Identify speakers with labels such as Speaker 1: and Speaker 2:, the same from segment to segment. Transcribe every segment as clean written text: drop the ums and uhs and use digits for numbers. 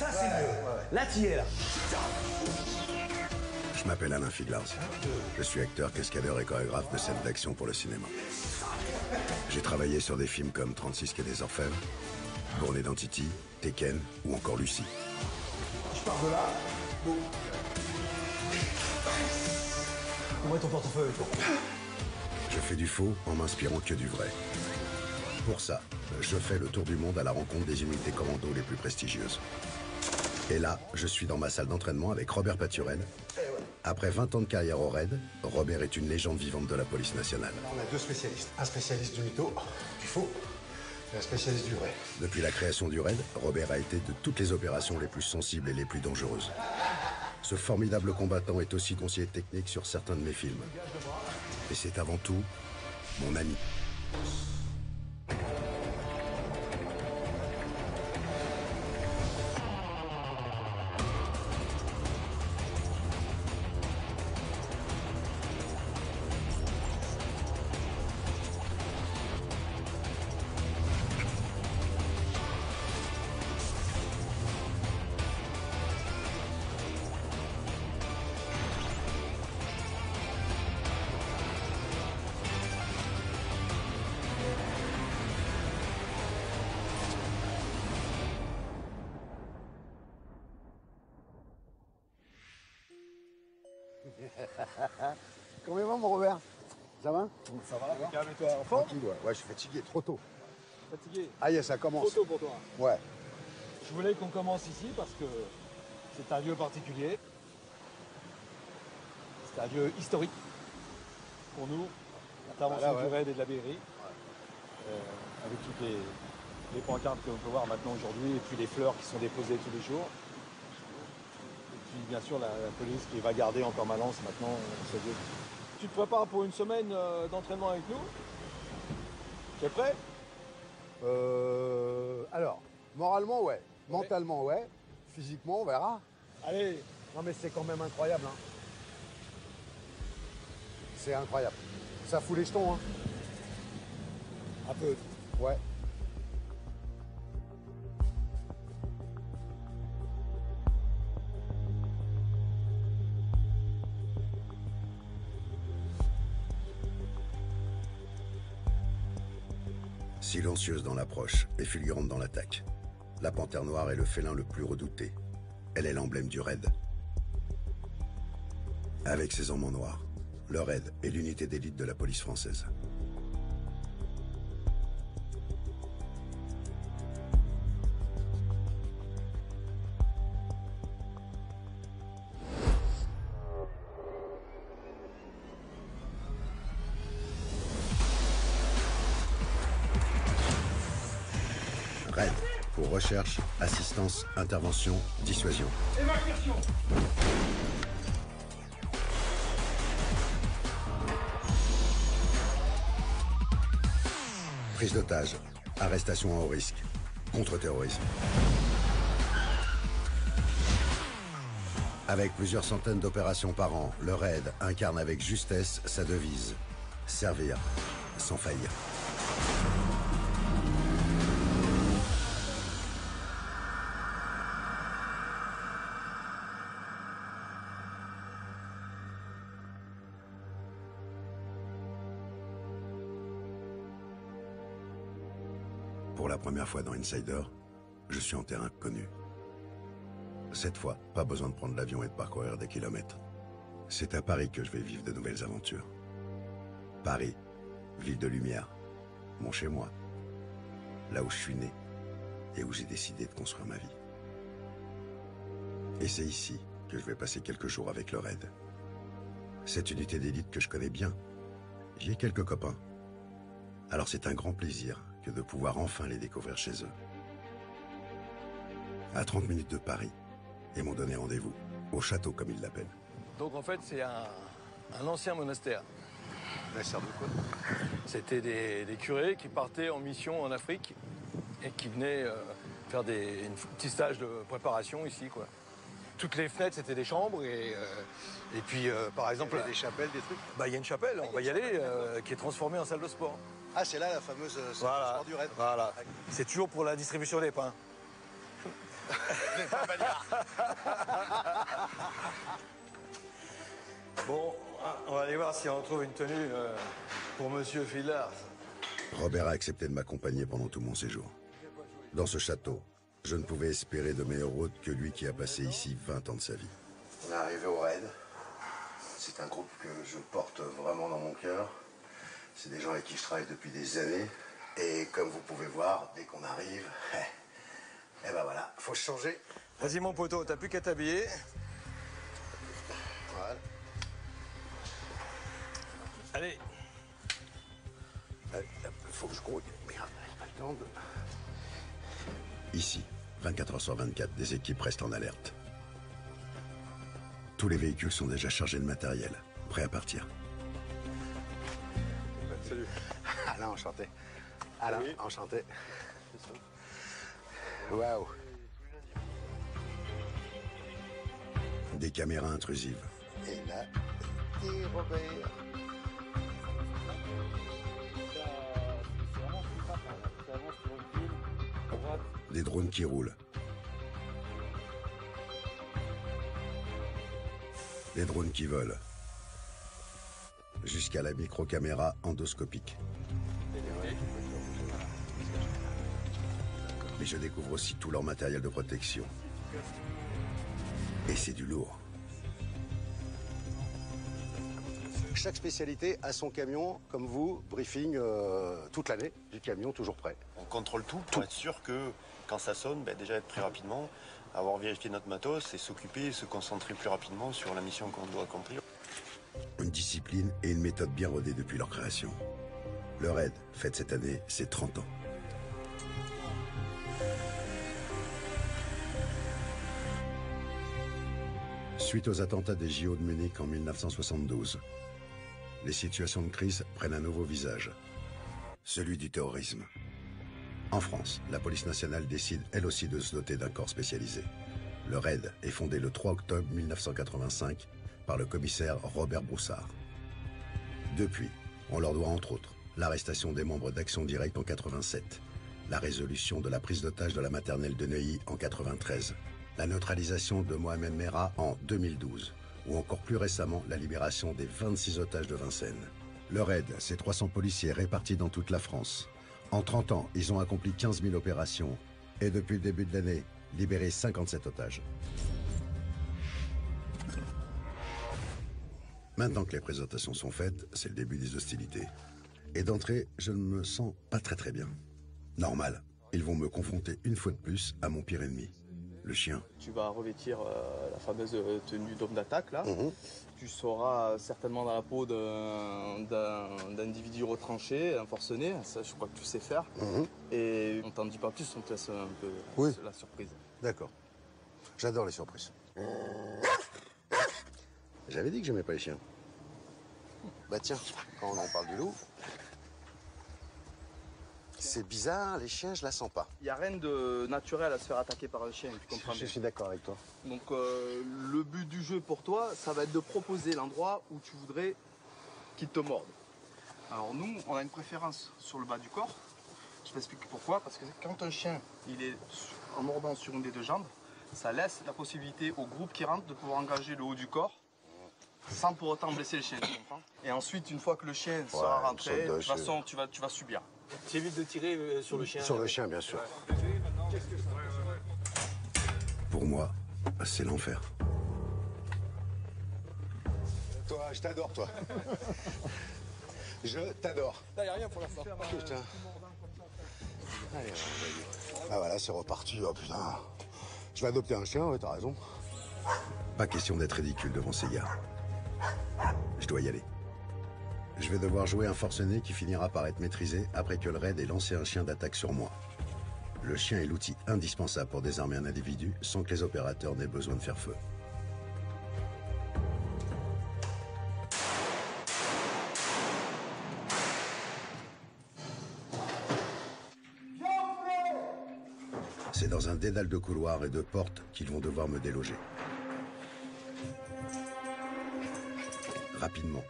Speaker 1: ça c'est mieux. Là, tu y es, là.
Speaker 2: Je m'appelle Alain Figlars. Je suis acteur, cascadeur et chorégraphe de scènes d'action pour le cinéma. J'ai travaillé sur des films comme 36 quai des Orfèvres, Bourne Identity, Tekken ou encore Lucie.
Speaker 1: Je pars de là. Bon. Où est ton portefeuille, toi?
Speaker 2: Je fais du faux en m'inspirant que du vrai. Pour ça, je fais le tour du monde à la rencontre des unités commando les plus prestigieuses. Et là, je suis dans ma salle d'entraînement avec Robert Paturel. Après 20 ans de carrière au RAID, Robert est une légende vivante de la police nationale.
Speaker 3: On a deux spécialistes. Un spécialiste du mytho, du faux, et un spécialiste du vrai.
Speaker 2: Depuis la création du RAID, Robert a été de toutes les opérations les plus sensibles et les plus dangereuses. Ce formidable combattant est aussi conseiller technique sur certains de mes films. Et c'est avant tout mon ami.
Speaker 3: Comment il va, mon Robert? Ça va?
Speaker 4: Ça va, calme et toi, en forme?
Speaker 3: Tranquille, ouais. Ouais, je suis fatigué, trop tôt.
Speaker 4: Fatigué?
Speaker 3: Ah, yes, ça commence.
Speaker 4: Trop tôt pour toi.
Speaker 3: Ouais.
Speaker 4: Je voulais qu'on commence ici parce que c'est un lieu particulier. C'est un lieu historique pour nous, l'intervention du RAID et de la BRI. Avec toutes les pancartes que l'on peut voir maintenant aujourd'hui et puis les fleurs qui sont déposées tous les jours. Et puis bien sûr la police qui va garder en permanence maintenant ce lieu. Tu te prépares pour une semaine d'entraînement avec nous? Tu es prêt?
Speaker 3: Alors, moralement, ouais. Mentalement, ouais. Physiquement, on verra.
Speaker 4: Allez!
Speaker 3: Non, mais c'est quand même incroyable, hein. C'est incroyable. Ça fout les jetons, hein.
Speaker 4: Un peu.
Speaker 3: Ouais.
Speaker 2: Silencieuse dans l'approche et fulgurante dans l'attaque. La panthère noire est le félin le plus redouté. Elle est l'emblème du RAID. Avec ses aimants noirs, le RAID est l'unité d'élite de la police française. RAID pour recherche, assistance, intervention, dissuasion.
Speaker 4: Évacuation!
Speaker 2: Prise d'otage, arrestation à haut risque, contre-terrorisme. Avec plusieurs centaines d'opérations par an, le RAID incarne avec justesse sa devise: servir sans faillir. Pour la première fois dans Insider, je suis en terrain connu. Cette fois, pas besoin de prendre l'avion et de parcourir des kilomètres. C'est à Paris que je vais vivre de nouvelles aventures. Paris, ville de lumière, mon chez-moi, là où je suis né et où j'ai décidé de construire ma vie. Et c'est ici que je vais passer quelques jours avec le RAID. Cette unité d'élite que je connais bien, j'y ai quelques copains. Alors c'est un grand plaisir que de pouvoir enfin les découvrir chez eux. À 30 minutes de Paris, ils m'ont donné rendez-vous, au château comme ils l'appellent.
Speaker 4: Donc en fait c'est un ancien monastère.
Speaker 3: Ça sert de quoi?
Speaker 4: C'était des curés qui partaient en mission en Afrique et qui venaient faire un petit stage de préparation ici, quoi. Toutes les fenêtres c'était des chambres et puis par exemple...
Speaker 3: Il y a des chapelles, des trucs?
Speaker 4: Bah il y a une chapelle, on va y aller, qui est transformée en salle de sport.
Speaker 3: Ah, c'est là la fameuse salle de sport du RAID.
Speaker 4: Voilà. C'est toujours pour la distribution des pains.
Speaker 5: C'est pas bagarre.
Speaker 1: Bon, on va aller voir si on trouve une tenue pour Monsieur Fillard.
Speaker 2: Robert a accepté de m'accompagner pendant tout mon séjour. Dans ce château, je ne pouvais espérer de meilleure hôte que lui qui a passé ici 20 ans de sa vie. On est arrivé au raid. C'est un groupe que je porte vraiment dans mon cœur. C'est des gens avec qui je travaille depuis des années. Et comme vous pouvez voir, dès qu'on arrive, eh ben voilà, faut changer.
Speaker 1: Vas-y mon poteau, t'as plus qu'à t'habiller.
Speaker 2: Voilà.
Speaker 1: Allez.
Speaker 2: Faut que je grouille. Merde, j'ai pas le temps de... Ici, 24 heures sur 24, des équipes restent en alerte. Tous les véhicules sont déjà chargés de matériel, prêts à partir.
Speaker 3: Salut. Alain, enchanté. Alain, oui. Enchanté. Waouh.
Speaker 2: Des caméras intrusives.
Speaker 3: Et là, et Robert.
Speaker 2: Des drones qui roulent. Des drones qui volent. Jusqu'à la micro-caméra endoscopique. Mais je découvre aussi tout leur matériel de protection. Et c'est du lourd.
Speaker 3: Chaque spécialité a son camion, comme vous, briefing toute l'année, du camion toujours prêt.
Speaker 5: On contrôle tout pour être sûr que quand ça sonne, déjà être prêt rapidement, avoir vérifié notre matos et s'occuper et se concentrer plus rapidement sur la mission qu'on doit accomplir.
Speaker 2: Une discipline et une méthode bien rodée depuis leur création. Le RAID fête cette année ses 30 ans. Suite aux attentats des JO de Munich en 1972, les situations de crise prennent un nouveau visage, celui du terrorisme. En France, la police nationale décide elle aussi de se doter d'un corps spécialisé. Le RAID est fondé le 3 octobre 1985 par le commissaire Robert Broussard. Depuis, on leur doit entre autres l'arrestation des membres d'Action Directe en 87, la résolution de la prise d'otage de la maternelle de Neuilly en 93, la neutralisation de Mohamed Merah en 2012, ou encore plus récemment la libération des 26 otages de Vincennes. Le RAID, c'est 300 policiers répartis dans toute la France. En 30 ans, ils ont accompli 15 000 opérations et depuis le début de l'année, libéré 57 otages. Maintenant que les présentations sont faites, c'est le début des hostilités. Et d'entrée, je ne me sens pas très bien. Normal, ils vont me confronter une fois de plus à mon pire ennemi, le chien.
Speaker 6: Tu vas revêtir la fameuse tenue d'homme d'attaque là. Tu seras certainement dans la peau d'un individu retranché, un forcené, ça je crois que tu sais faire. Et on t'en dit pas plus, on te laisse un peu la surprise.
Speaker 3: D'accord. J'adore les surprises. J'avais dit que j'aimais pas les chiens. Bah tiens, quand on en parle du loup, c'est bizarre, les chiens, je la sens pas.
Speaker 6: Il n'y a rien de naturel à se faire attaquer par un chien, tu comprends bien.
Speaker 3: Je suis d'accord avec toi.
Speaker 6: Donc le but du jeu pour toi, ça va être de proposer l'endroit où tu voudrais qu'il te morde. Alors nous, on a une préférence sur le bas du corps. Je t'explique pourquoi. Parce que quand un chien il est en mordant sur une des deux jambes, ça laisse la possibilité au groupe qui rentre de pouvoir engager le haut du corps sans pour autant blesser le chien, tu comprends? Et ensuite, une fois que le chien sera rentré, de toute façon, tu vas subir.
Speaker 1: Tu évites de tirer sur le chien.
Speaker 3: Sur le chien, bien sûr.
Speaker 2: Pour moi, c'est l'enfer.
Speaker 3: Toi, je t'adore, toi. Je t'adore.
Speaker 1: Là, il n'y a rien pour l'instant.
Speaker 3: Putain. Allez, ah voilà, c'est reparti. Oh putain. Je vais adopter un chien, ouais, t'as raison.
Speaker 2: Pas question d'être ridicule devant ces gars. Je dois y aller. Je vais devoir jouer un forcené qui finira par être maîtrisé après que le RAID ait lancé un chien d'attaque sur moi. Le chien est l'outil indispensable pour désarmer un individu sans que les opérateurs n'aient besoin de faire feu. C'est dans un dédale de couloirs et de portes qu'ils vont devoir me déloger. Rapidement,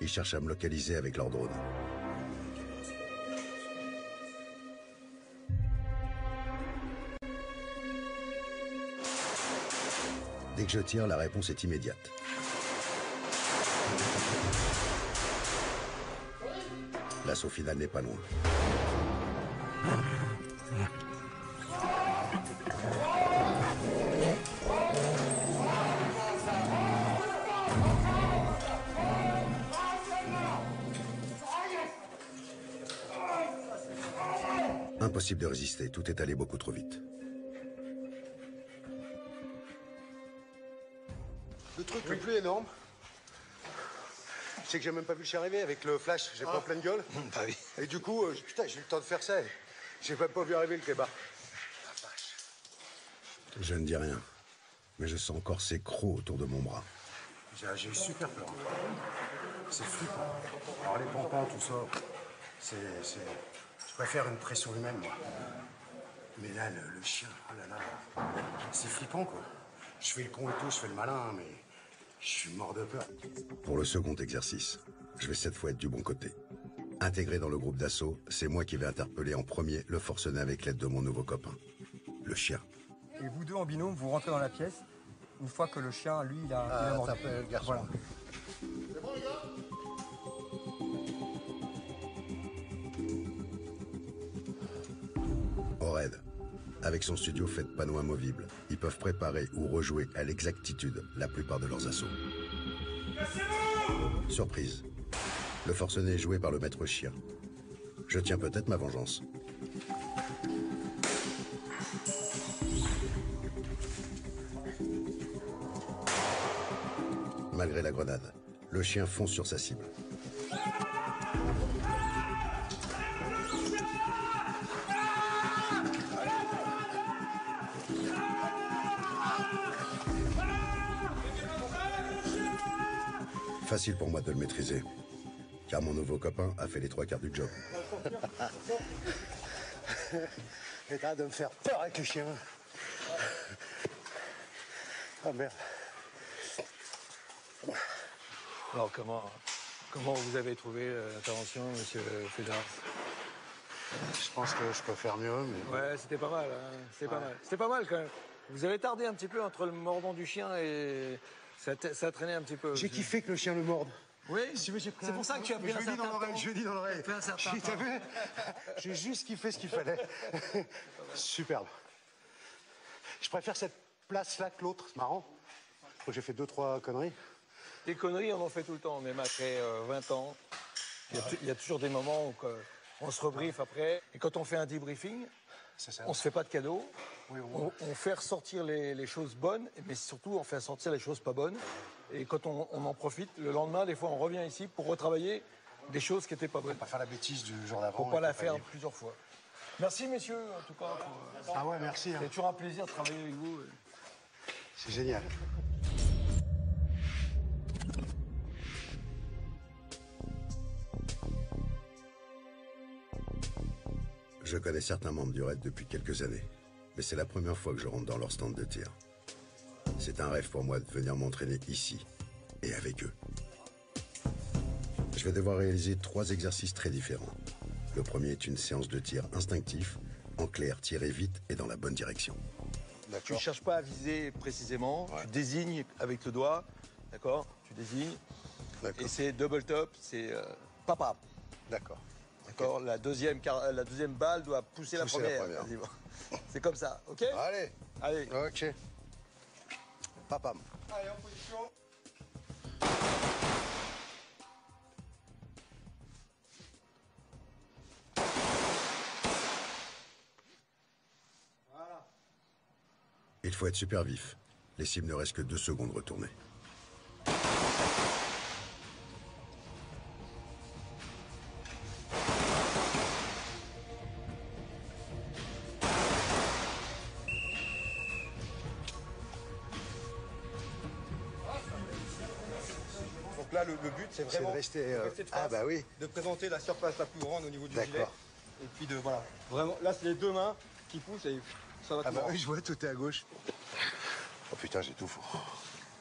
Speaker 2: ils cherchent à me localiser avec leur drone. Dès que je tire, la réponse est immédiate. L'assaut final n'est pas loin. Impossible de résister, tout est allé beaucoup trop vite.
Speaker 3: Le truc le plus énorme, c'est que j'ai même pas vu le chien arriver avec le flash, j'ai pris en pleine gueule.
Speaker 1: Bah oui.
Speaker 3: Et du coup, putain, j'ai eu le temps de faire ça. J'ai même pas vu arriver le clébard.
Speaker 2: Je ne dis rien, mais je sens encore ces crocs autour de mon bras.
Speaker 3: J'ai eu super peur. C'est flippant. Alors les pompons, tout ça, c'est... Je préfère une pression humaine, moi. Mais là, le chien, oh là là, c'est flippant, quoi. Je fais le con et tout, je fais le malin, mais je suis mort de peur.
Speaker 2: Pour le second exercice, je vais cette fois être du bon côté. Intégré dans le groupe d'assaut, c'est moi qui vais interpeller en premier le forcené avec l'aide de mon nouveau copain, le chien.
Speaker 7: Et vous deux en binôme, vous rentrez dans la pièce, une fois que le chien, lui, il a mordu.
Speaker 3: T'appelles le garçon.
Speaker 7: Voilà.
Speaker 2: Ored, avec son studio fait de panneaux amovibles, ils peuvent préparer ou rejouer à l'exactitude la plupart de leurs assauts. Surprise, le forcené est joué par le maître chien. Je tiens peut-être ma vengeance. Malgré la grenade, le chien fonce sur sa cible. Facile pour moi de le maîtriser, car mon nouveau copain a fait les 3 quarts du job.
Speaker 3: Et t'as de me faire peur avec le chien. Ah merde.
Speaker 1: Alors comment vous avez trouvé l'intervention, monsieur Fédard?
Speaker 3: Je pense que je peux faire mieux, mais...
Speaker 1: Ouais, c'était pas mal, hein. C'était pas mal. C'était pas mal quand même. Vous avez tardé un petit peu entre le mordant du chien et ça a traîné un petit peu.
Speaker 3: J'ai kiffé que le chien le morde.
Speaker 1: Oui,
Speaker 3: Si j'ai pris
Speaker 1: c'est pour ça que tu as pris un certain temps.
Speaker 3: Je lui ai dit dans l'oreille.
Speaker 1: Fait un certain
Speaker 3: T'as
Speaker 1: temps.
Speaker 3: vu? J'ai juste kiffé ce qu'il fallait. Superbe. Je préfère cette place-là que l'autre, c'est marrant. Je crois que j'ai fait 2-3 conneries.
Speaker 1: Des conneries, on en fait tout le temps, même après 20 ans. Il y a toujours des moments où on se rebriefe après. Et quand on fait un debriefing,
Speaker 3: Ça.
Speaker 1: on se fait pas de cadeaux.
Speaker 3: Oui,
Speaker 1: On fait ressortir les choses bonnes, mais surtout on fait sortir les choses pas bonnes. Et quand on en profite, le lendemain, des fois, on revient ici pour retravailler des choses qui n'étaient pas bonnes.
Speaker 3: Pas faire la bêtise du jour d'avant.
Speaker 1: Faut pas la faire plusieurs fois. Merci, messieurs, en tout cas.
Speaker 3: Ah ouais, merci. Hein.
Speaker 1: C'est toujours un plaisir de travailler avec vous.
Speaker 3: C'est génial.
Speaker 2: Je connais certains membres du raid depuis quelques années, mais c'est la première fois que je rentre dans leur stand de tir. C'est un rêve pour moi de venir m'entraîner ici et avec eux. Je vais devoir réaliser 3 exercices très différents. Le premier est une séance de tir instinctif, en clair, tirer vite et dans la bonne direction.
Speaker 1: Tu ne cherches pas à viser précisément, tu désignes avec le doigt, d'accord? Tu désignes. Et c'est double top, c'est papa.
Speaker 3: D'accord.
Speaker 1: D'accord. La deuxième balle doit pousser la première. Vas-y, bon. C'est comme ça, ok? Allez.
Speaker 3: Ok. Papam.
Speaker 1: Allez, en position. Voilà.
Speaker 2: Il faut être super vif. Les cibles ne restent que 2 secondes retournées.
Speaker 1: Donc là, le but, c'est vraiment
Speaker 3: de rester,
Speaker 1: de face,
Speaker 3: bah oui.
Speaker 1: de présenter la surface la plus grande au niveau du gilet.
Speaker 3: D'accord.
Speaker 1: Et puis de, voilà, vraiment, là, c'est les 2 mains qui poussent et ça va
Speaker 3: Ah
Speaker 1: te
Speaker 3: bah
Speaker 1: mordre.
Speaker 3: oui, je vois, tout est à gauche. Oh putain, j'ai tout fou.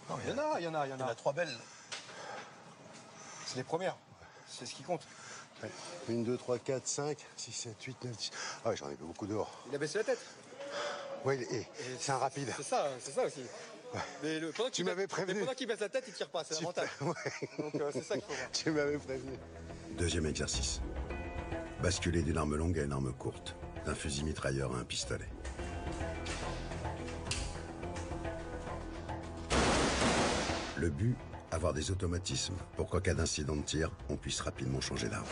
Speaker 1: Non, il y en a 3 belles. C'est les premières. C'est ce qui compte.
Speaker 3: 1, 2, 3, 4, 5, 6, 7, 8, 9, 10. Ah ouais, j'en ai beaucoup dehors.
Speaker 1: Il a baissé la tête.
Speaker 3: Oui, c'est un rapide.
Speaker 1: C'est ça aussi.
Speaker 7: Mais
Speaker 3: Tu m'avais prévenu.
Speaker 7: pendant qu'il baisse la tête, il tire pas, c'est l'avantage.
Speaker 3: Ouais.
Speaker 7: Donc c'est ça qu'il faut voir.
Speaker 3: Tu m'avais prévenu.
Speaker 2: Deuxième exercice. Basculer d'une arme longue à une arme courte, d'un fusil mitrailleur à un pistolet. Le but, avoir des automatismes pour qu'en cas d'incident de tir, on puisse rapidement changer d'arme.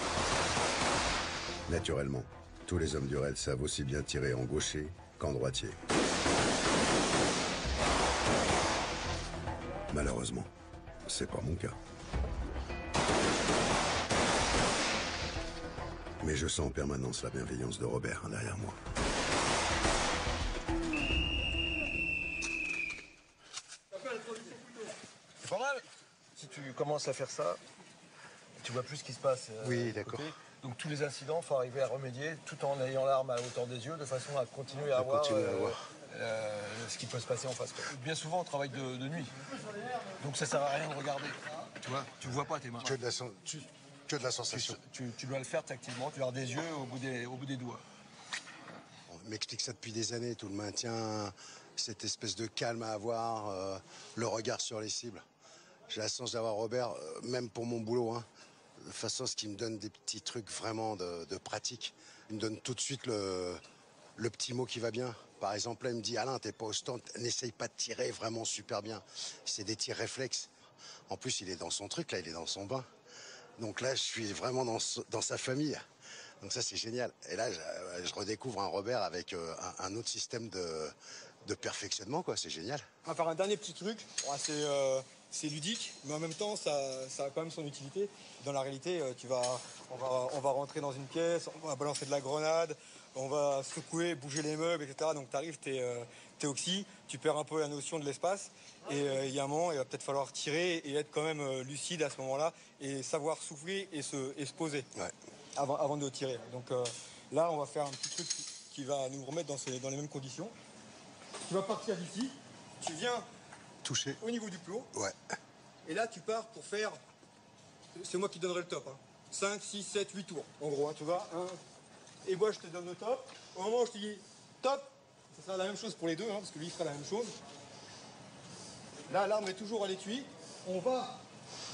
Speaker 2: Naturellement, tous les hommes du raid savent aussi bien tirer en gaucher qu'en droitier. Malheureusement, c'est pas mon cas. Mais je sens en permanence la bienveillance de Robert derrière moi.
Speaker 1: C'est pas mal. Si tu commences à faire ça, tu vois plus ce qui se passe.
Speaker 3: Oui,
Speaker 1: à
Speaker 3: d'accord.
Speaker 1: côté. Donc tous les incidents, il faut arriver à remédier tout en ayant l'arme à la hauteur des yeux, de façon à continuer à voir ce qui peut se passer en face. Quoi. Bien souvent, on travaille de nuit. Donc ça sert à rien de regarder. Tu vois, tu vois pas tes mains.
Speaker 3: Que de la sensation.
Speaker 1: Tu dois le faire tactilement, tu as des yeux au bout des doigts.
Speaker 3: On m'explique ça depuis des années, tout le maintien, cette espèce de calme à avoir, le regard sur les cibles. J'ai la chance d'avoir Robert, même pour mon boulot, hein, de façon à ce qu'il me donne des petits trucs vraiment de pratique. Il me donne tout de suite le petit mot qui va bien. Par exemple, là, il me dit « Alain, t'es pas au stand, n'essaye pas de tirer vraiment super bien. » C'est des tirs réflexes. En plus, il est dans son truc, là, il est dans son bain. Donc là, je suis vraiment dans sa famille. Donc ça, c'est génial. Et là, je redécouvre un Robert avec un autre système de perfectionnement, quoi. C'est génial.
Speaker 7: On va faire un dernier petit truc. Bon, c'est ludique, mais en même temps, ça a quand même son utilité. Dans la réalité, on va rentrer dans une pièce, on va balancer de la grenade, on va secouer, bouger les meubles, etc. Donc tu arrives, t'es oxy, tu perds un peu la notion de l'espace. Et il y a un moment, il va peut-être falloir tirer et être quand même lucide à ce moment-là et savoir souffler et se poser avant de tirer. Donc là, on va faire un petit truc qui va nous remettre dans les mêmes conditions. Tu vas partir d'ici, tu viens
Speaker 3: toucher
Speaker 7: au niveau du plot.
Speaker 3: Ouais.
Speaker 7: Et là, tu pars pour faire, c'est moi qui donnerai le top, hein. 5, 6, 7, 8 tours. En gros, hein, tu vois. Et moi, je te donne le top. Au moment où je te dis top, ça sera la même chose pour les deux, hein, parce que lui, il fera la même chose. Là, l'arme est toujours à l'étui. On va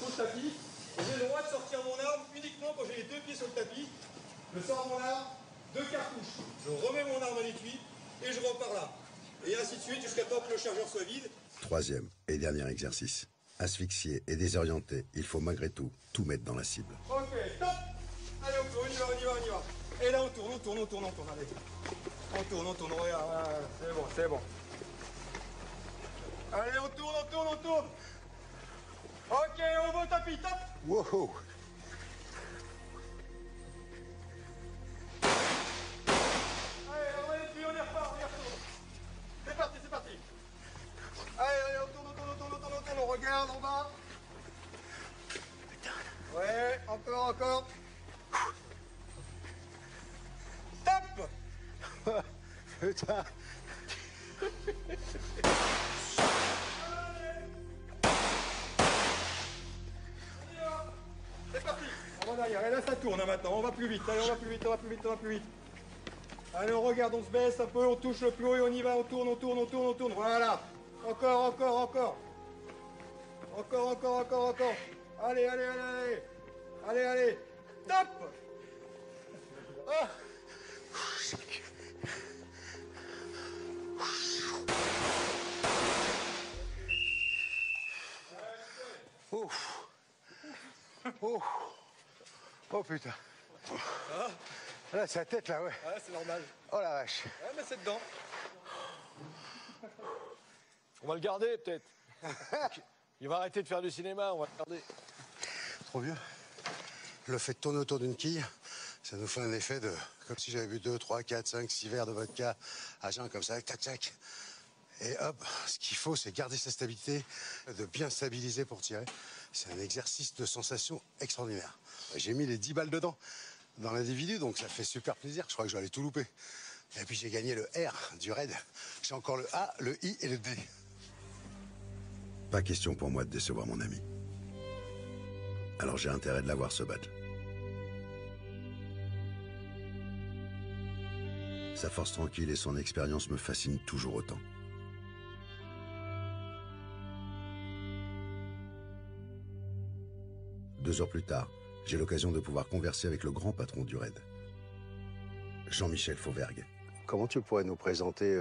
Speaker 7: au tapis. Et j'ai le droit de sortir mon arme uniquement quand j'ai les deux pieds sur le tapis. Je sors mon arme, 2 cartouches. Je remets mon arme à l'étui et je repars là. Et ainsi de suite jusqu'à temps que le chargeur soit vide.
Speaker 2: Troisième et dernier exercice. Asphyxié et désorienté, il faut malgré tout mettre dans la cible.
Speaker 7: Ok, stop. Allez, on y va. Et là, on tourne, allez. On tourne, regarde, c'est bon. Allez, on tourne. Ok, on va au tapis, top.
Speaker 3: Wow.
Speaker 7: Allez, on va les pieds, on y repart. C'est parti. Allez, on tourne, on regarde, on va. Ouais, encore. Top.
Speaker 3: Putain.
Speaker 7: C'est parti. On va derrière. Et là, ça tourne hein, maintenant. On va plus vite. Allez, on va plus vite. Allez, on regarde, on se baisse un peu, on touche le plot et on y va. On tourne. Voilà. Encore. Allez. Top. Ah.
Speaker 3: Oh putain. Là, c'est la tête là, ouais.
Speaker 7: Ouais, c'est normal.
Speaker 3: Oh la vache.
Speaker 7: Ouais, mais c'est dedans.
Speaker 1: On va le garder peut-être. Il va arrêter de faire du cinéma, on va le garder.
Speaker 3: Trop vieux. Le fait de tourner autour d'une quille, ça nous fait un effet de... Comme si j'avais bu 2, 3, 4, 5, 6 verres de vodka à jeun comme ça, tac. Et hop, ce qu'il faut, c'est garder sa stabilité, de bien stabiliser pour tirer. C'est un exercice de sensation extraordinaire. J'ai mis les 10 balles dedans, dans l'individu, donc ça fait super plaisir. Je crois que j'allais tout louper. Et puis j'ai gagné le R du raid. J'ai encore le A, le I et le D.
Speaker 2: Pas question pour moi de décevoir mon ami. Alors j'ai intérêt de l'avoir ce badge. Sa force tranquille et son expérience me fascinent toujours autant. 2 heures plus tard, j'ai l'occasion de pouvoir converser avec le grand patron du raid, Jean-Michel Fauvergue. Comment tu pourrais nous présenter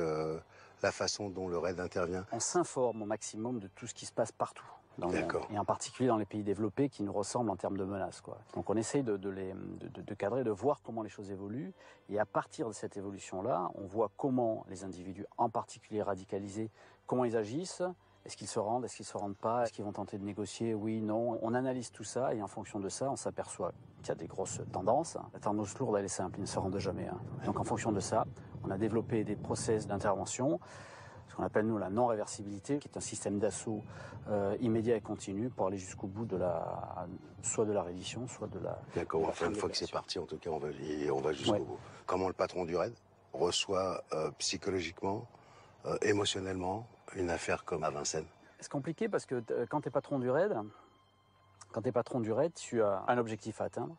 Speaker 2: la façon dont le raid intervient?
Speaker 8: On s'informe au maximum de tout ce qui se passe partout.
Speaker 2: D'accord.
Speaker 8: Et en particulier dans les pays développés qui nous ressemblent en termes de menaces, quoi. Donc on essaye de cadrer, de voir comment les choses évoluent. Et à partir de cette évolution-là, on voit comment les individus, en particulier radicalisés, comment ils agissent. Est-ce qu'ils se rendent, est-ce qu'ils ne se rendent pas? Est-ce qu'ils vont tenter de négocier? Oui, non. On analyse tout ça et en fonction de ça, on s'aperçoit qu'il y a des grosses tendances. La tendance lourde, elle est simple, ils ne se rendent jamais. Donc en fonction de ça, on a développé des process d'intervention, ce qu'on appelle nous la non-réversibilité, qui est un système d'assaut immédiat et continu pour aller jusqu'au bout de soit de la reddition, soit de la...
Speaker 2: D'accord, enfin, une fois que c'est parti, en tout cas, on va jusqu'au bout. Comment le patron du raid reçoit psychologiquement, émotionnellement, une affaire comme à Vincennes?
Speaker 8: C'est compliqué parce que quand tu es patron du raid, tu as un objectif à atteindre.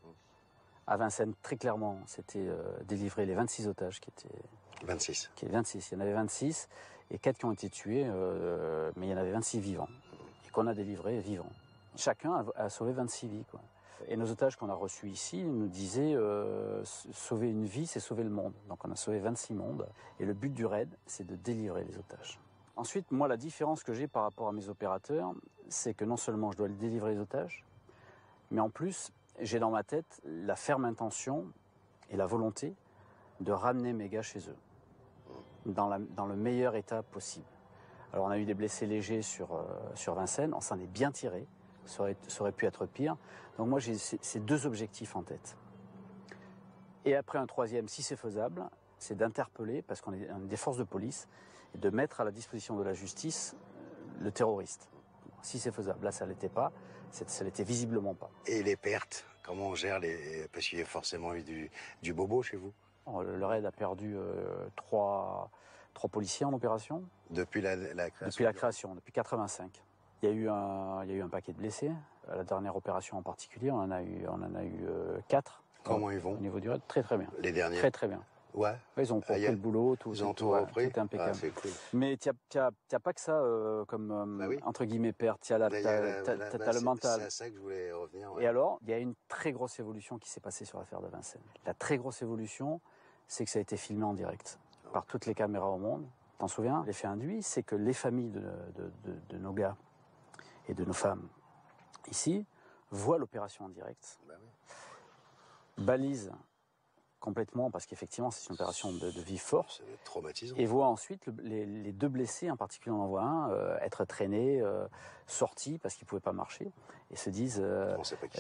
Speaker 8: À Vincennes, très clairement, c'était délivrer les 26 otages qui étaient...
Speaker 2: 26.
Speaker 8: Il y en avait 26 et 4 qui ont été tués, mais il y en avait 26 vivants et qu'on a délivrés vivants. Chacun a sauvé 26 vies, quoi. Et nos otages qu'on a reçus ici nous disaient sauver une vie, c'est sauver le monde. Donc on a sauvé 26 mondes et le but du raid, c'est de délivrer les otages. Ensuite, moi, la différence que j'ai par rapport à mes opérateurs, c'est que non seulement je dois délivrer les otages, mais en plus, j'ai dans ma tête la ferme intention et la volonté de ramener mes gars chez eux, dans le meilleur état possible. Alors on a eu des blessés légers sur Vincennes, on s'en est bien tiré, ça aurait pu être pire. Donc moi j'ai ces 2 objectifs en tête. Et après un troisième, si c'est faisable, c'est d'interpeller, parce qu'on est des forces de police, et de mettre à la disposition de la justice le terroriste. Si c'est faisable, là ça ne l'était pas, ça l'était visiblement pas.
Speaker 2: Et les pertes, comment on gère parce qu'il y a forcément eu du bobo chez vous?
Speaker 8: Le raid a perdu 3 policiers en opération.
Speaker 2: Depuis la création?
Speaker 8: Depuis la création, depuis 85. Il y a eu un paquet de blessés. À la dernière opération en particulier, on en a eu 4.
Speaker 2: Comment ils vont?
Speaker 8: Au niveau du raid, très très bien.
Speaker 2: Les derniers?
Speaker 8: Très très bien.
Speaker 2: Ouais.
Speaker 8: Ils ont repris le boulot,
Speaker 2: ils ont tout repris.
Speaker 8: Tout impeccable.
Speaker 2: C'est cool.
Speaker 8: Mais tu n'as pas que ça comme
Speaker 2: oui.
Speaker 8: entre guillemets perte. Tu as le mental.
Speaker 2: C'est à ça que je voulais revenir. Ouais.
Speaker 8: Et alors, il y a une très grosse évolution qui s'est passée sur l'affaire de Vincennes. La très grosse évolution, c'est que ça a été filmé en direct par toutes les caméras au monde. T'en souviens? L'effet induit, c'est que les familles de nos gars et de nos femmes ici voient l'opération en direct, balisent complètement, parce qu'effectivement c'est une opération de vive force,
Speaker 2: traumatisant. Et
Speaker 8: voient ensuite les 2 blessés, en particulier on en voit un, être traînés, sortis parce qu'ils ne pouvaient pas marcher, et se disent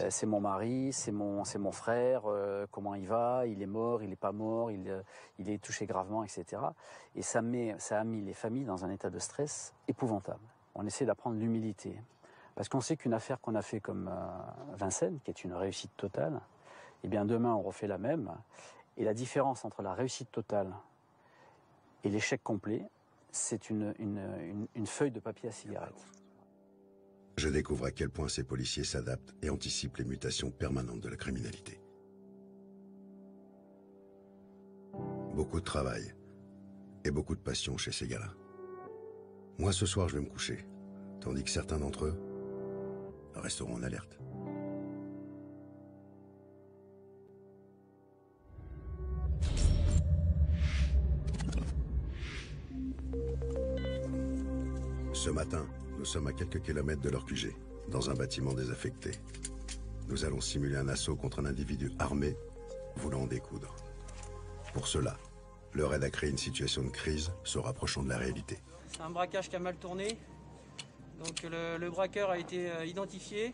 Speaker 8: c'est mon mari, c'est mon frère, comment il va, il est mort, il n'est pas mort, il est touché gravement, etc. Et ça a mis les familles dans un état de stress épouvantable. On essaie d'apprendre l'humilité, parce qu'on sait qu'une affaire qu'on a fait comme Vincennes, qui est une réussite totale, eh bien demain on refait la même. Et la différence entre la réussite totale et l'échec complet, c'est une feuille de papier à cigarette.
Speaker 2: Je découvre à quel point ces policiers s'adaptent et anticipent les mutations permanentes de la criminalité. Beaucoup de travail et beaucoup de passion chez ces gars-là. Moi, ce soir, je vais me coucher, tandis que certains d'entre eux resteront en alerte. Ce matin, nous sommes à quelques kilomètres de leur QG, dans un bâtiment désaffecté. Nous allons simuler un assaut contre un individu armé voulant en découdre. Pour cela, le raid a créé une situation de crise se rapprochant de la réalité.
Speaker 9: C'est un braquage qui a mal tourné. Donc le braqueur a été identifié,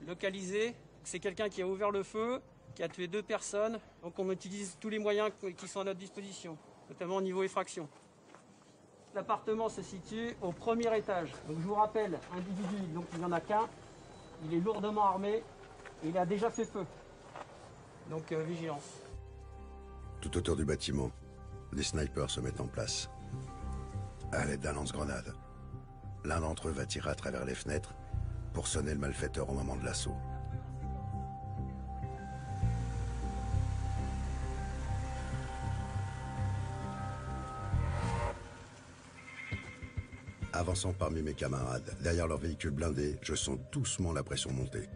Speaker 9: localisé. C'est quelqu'un qui a ouvert le feu, qui a tué 2 personnes. Donc on utilise tous les moyens qui sont à notre disposition, notamment au niveau effraction. L'appartement se situe au 1er étage. Donc je vous rappelle, individu, donc il n'y en a qu'un. Il est lourdement armé et il a déjà fait feu. Donc vigilance.
Speaker 2: Tout autour du bâtiment, des snipers se mettent en place. À l'aide d'un lance-grenade, l'un d'entre eux va tirer à travers les fenêtres pour sonner le malfaiteur au moment de l'assaut. Avançant parmi mes camarades, derrière leur véhicule blindé, je sens doucement la pression monter.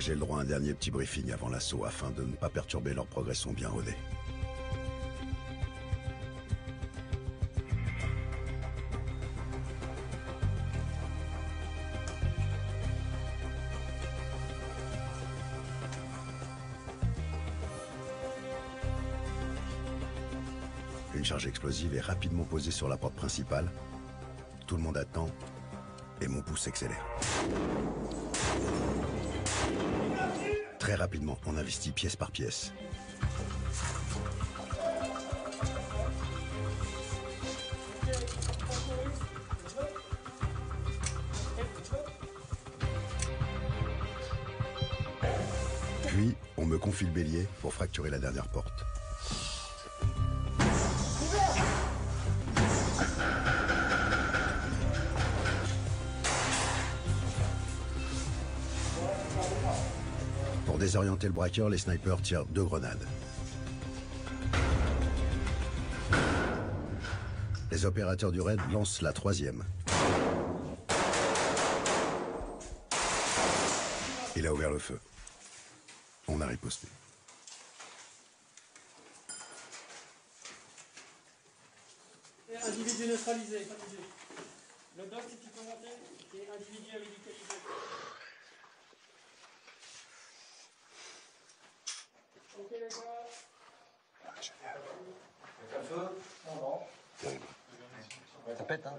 Speaker 2: J'ai le droit à un dernier petit briefing avant l'assaut afin de ne pas perturber leur progression bien rodée. Une charge explosive est rapidement posée sur la porte principale. Tout le monde attend et mon pouce s'accélère. Très rapidement, on investit pièce par pièce. Puis, on me confie le bélier pour fracturer la dernière porte. Pour désorienter le braqueur, les snipers tirent 2 grenades. Les opérateurs du raid lancent la 3e. Il a ouvert le feu. On a riposté.
Speaker 9: Individu neutralisé. Le doc, si tu peux monter, et individu à médicaliser. Ok les gars.
Speaker 3: Génial.
Speaker 1: Le feu? Non.
Speaker 3: Terrible.
Speaker 1: Ça pète, hein?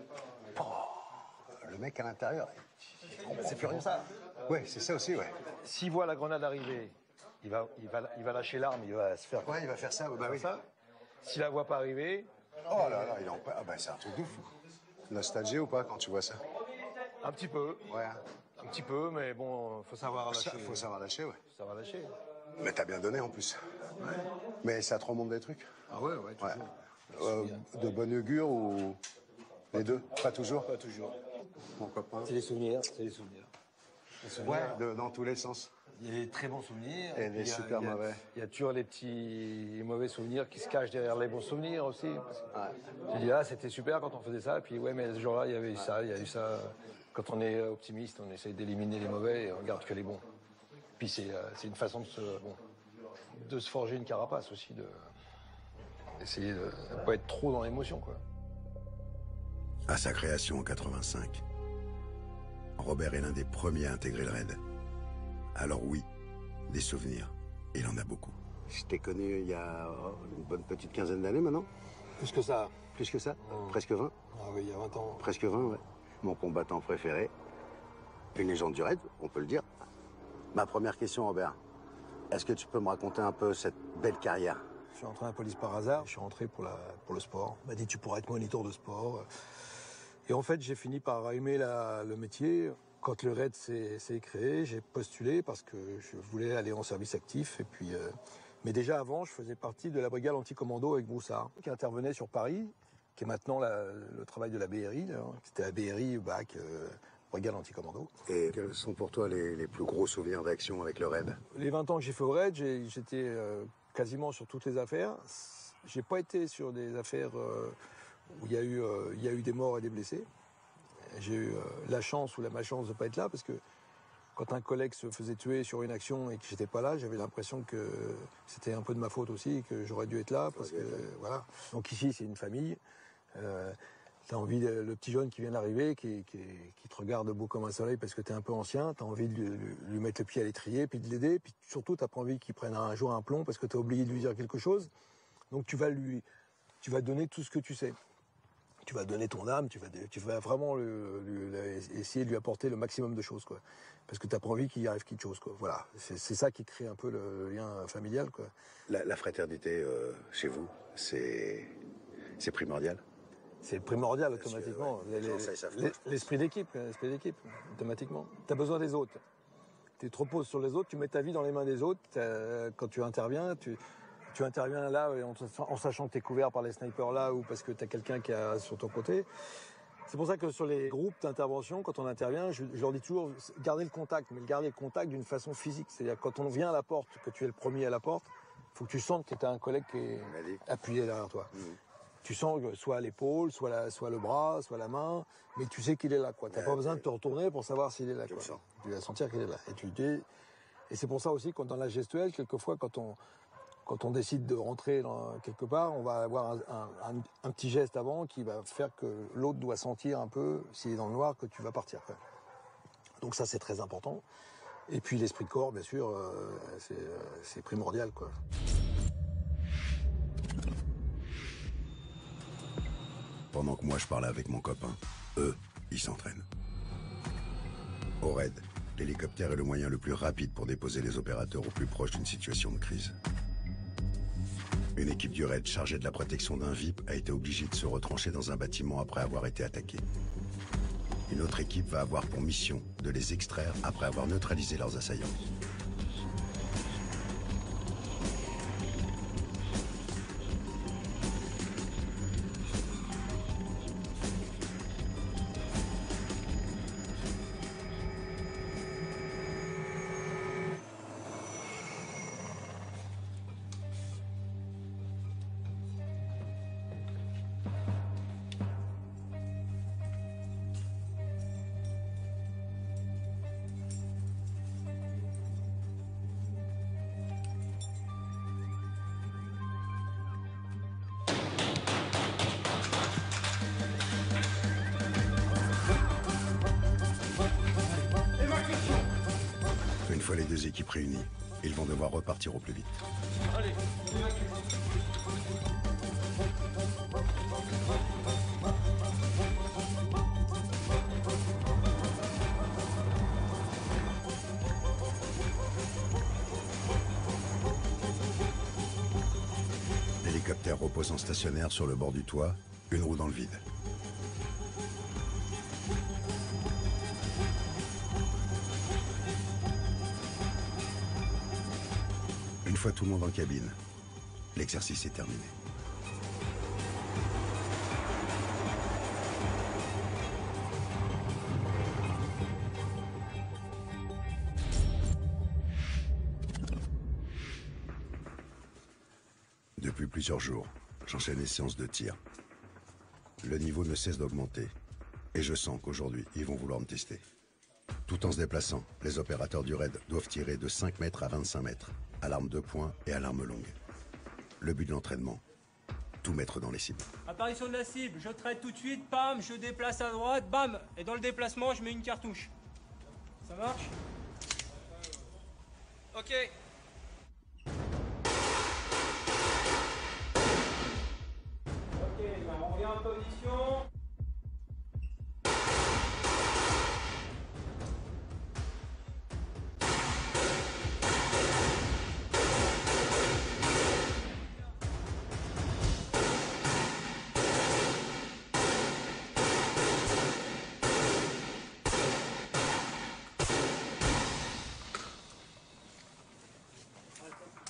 Speaker 3: Le mec à l'intérieur.
Speaker 1: C'est plus rien ça.
Speaker 3: Ouais, c'est ça aussi, ouais.
Speaker 1: S'il voit la grenade arriver, il va lâcher l'arme, il va se faire.
Speaker 3: Ouais, il va faire ça, bah oui.
Speaker 1: Ça. S'il la voit pas arriver.
Speaker 3: Oh là là, il en... Ah bah c'est un truc de fou. Nostalgie ou pas quand tu vois ça?
Speaker 1: Un petit peu.
Speaker 3: Ouais.
Speaker 1: Un petit peu, mais bon, faut savoir lâcher.
Speaker 3: Faut savoir lâcher, ouais.
Speaker 1: Ça va lâcher.
Speaker 3: Mais t'as bien donné en plus. Ouais. Mais ça te remonte des trucs?
Speaker 1: Ah ouais, toujours.
Speaker 3: De bon augure ou les deux? Pas toujours?
Speaker 1: Pas toujours.
Speaker 3: Mon copain.
Speaker 1: C'est les souvenirs, c'est les souvenirs.
Speaker 3: Ouais, dans tous les sens.
Speaker 1: Il y a des très bons souvenirs.
Speaker 3: Et des super mauvais.
Speaker 1: Il y a toujours les petits mauvais souvenirs qui se cachent derrière les bons souvenirs aussi. Tu dis, ah, c'était super quand on faisait ça. Et puis, ouais, mais ce jour-là, il y avait eu ça, il y a eu ça. Quand on est optimiste, on essaie d'éliminer les mauvais et on garde que les bons. Puis c'est une façon de se forger une carapace aussi, d'essayer de ne pas être trop dans l'émotion, quoi.
Speaker 2: À sa création en 85, Robert est l'un des premiers à intégrer le raid. Alors oui, des souvenirs, il en a beaucoup.
Speaker 3: Je t'ai connu il y a une bonne petite quinzaine d'années maintenant.
Speaker 1: Plus que ça.
Speaker 3: Plus que ça? Presque 20?
Speaker 1: Ah oui, il y a 20 ans.
Speaker 3: Presque 20, ouais. Mon combattant préféré. Une légende du raid, on peut le dire. Ma première question, Robert. Est-ce que tu peux me raconter un peu cette belle carrière?
Speaker 1: Je suis entré à la police par hasard. Je suis rentré pour le sport. On m'a dit, tu pourras être moniteur de sport. Et en fait, j'ai fini par aimer le métier. Quand le raid s'est créé, j'ai postulé parce que je voulais aller en service actif. Et puis, mais déjà avant, je faisais partie de la brigade anti-commando avec Broussard, qui intervenait sur Paris, qui est maintenant le travail de la BRI. C'était la BRI, BAC, brigade anti-commando.
Speaker 3: Et quels sont pour toi les plus gros souvenirs d'action avec le raid?
Speaker 1: Les 20 ans que j'ai fait au raid, j'étais quasiment sur toutes les affaires. J'ai pas été sur des affaires où il y a eu des morts et des blessés. J'ai eu la chance ou la malchance de ne pas être là parce que quand un collègue se faisait tuer sur une action et que j'étais pas là, j'avais l'impression que c'était un peu de ma faute aussi, que j'aurais dû être là parce que voilà. Donc ici c'est une famille. T'as envie le petit jeune qui vient d'arriver, qui te regarde beau comme un soleil parce que t'es un peu ancien, t'as envie de lui mettre le pied à l'étrier, puis de l'aider, puis surtout t'as pas envie qu'il prenne un jour un plomb parce que t'as oublié de lui dire quelque chose. Donc tu vas donner tout ce que tu sais. Tu vas donner ton âme, tu vas vraiment essayer de lui apporter le maximum de choses, quoi. Parce que tu n'as pas envie qu'il y arrive quelque chose, quoi. Voilà, c'est ça qui crée un peu le lien familial, quoi.
Speaker 3: La fraternité chez vous, c'est primordial?
Speaker 1: C'est primordial, automatiquement. L'esprit d'équipe, automatiquement. Tu as besoin des autres. Tu te reposes sur les autres, tu mets ta vie dans les mains des autres. Quand tu interviens, tu interviens là en sachant que tu es couvert par les snipers là ou parce que tu as quelqu'un qui est sur ton côté. C'est pour ça que sur les groupes d'intervention, quand on intervient, je leur dis toujours garder le contact, mais garder le contact d'une façon physique. C'est-à-dire quand on vient à la porte, que tu es le premier à la porte, il faut que tu sentes que tu as un collègue qui est appuyé derrière toi. Tu sens soit l'épaule, soit le bras, soit la main, mais tu sais qu'il est là, quoi. Tu n'as pas besoin de te retourner pour savoir s'il est là, quoi. Tu vas sentir qu'il est là. Et tu dis, Et c'est pour ça aussi que dans la gestuelle, quelquefois, quand on décide de rentrer quelque part, on va avoir un petit geste avant qui va faire que l'autre doit sentir un peu, s'il est dans le noir, que tu vas partir. Quoi. Donc ça, c'est très important. Et puis l'esprit de corps, bien sûr, c'est primordial, quoi.
Speaker 2: Pendant que moi je parlais avec mon copain, eux, ils s'entraînent. Au raid, l'hélicoptère est le moyen le plus rapide pour déposer les opérateurs au plus proche d'une situation de crise. Une équipe du raid chargée de la protection d'un VIP a été obligée de se retrancher dans un bâtiment après avoir été attaquée. Une autre équipe va avoir pour mission de les extraire après avoir neutralisé leurs assaillants. Une fois les deux équipes réunies, ils vont devoir repartir au plus vite.
Speaker 9: Allez,
Speaker 2: L'hélicoptère repose en stationnaire sur le bord du toit, une roue dans le vide. Une fois tout le monde en cabine, l'exercice est terminé. Depuis plusieurs jours, j'enchaîne les séances de tir. Le niveau ne cesse d'augmenter, et je sens qu'aujourd'hui, ils vont vouloir me tester. Tout en se déplaçant, les opérateurs du raid doivent tirer de 5 mètres à 25 mètres, à l'arme de poing et à l'arme longue. Le but de l'entraînement, tout mettre dans les cibles.
Speaker 9: apparition de la cible, je traite tout de suite, pam, je déplace à droite, bam, et dans le déplacement, je mets une cartouche. Ça marche? Ok. Ok, on revient en position.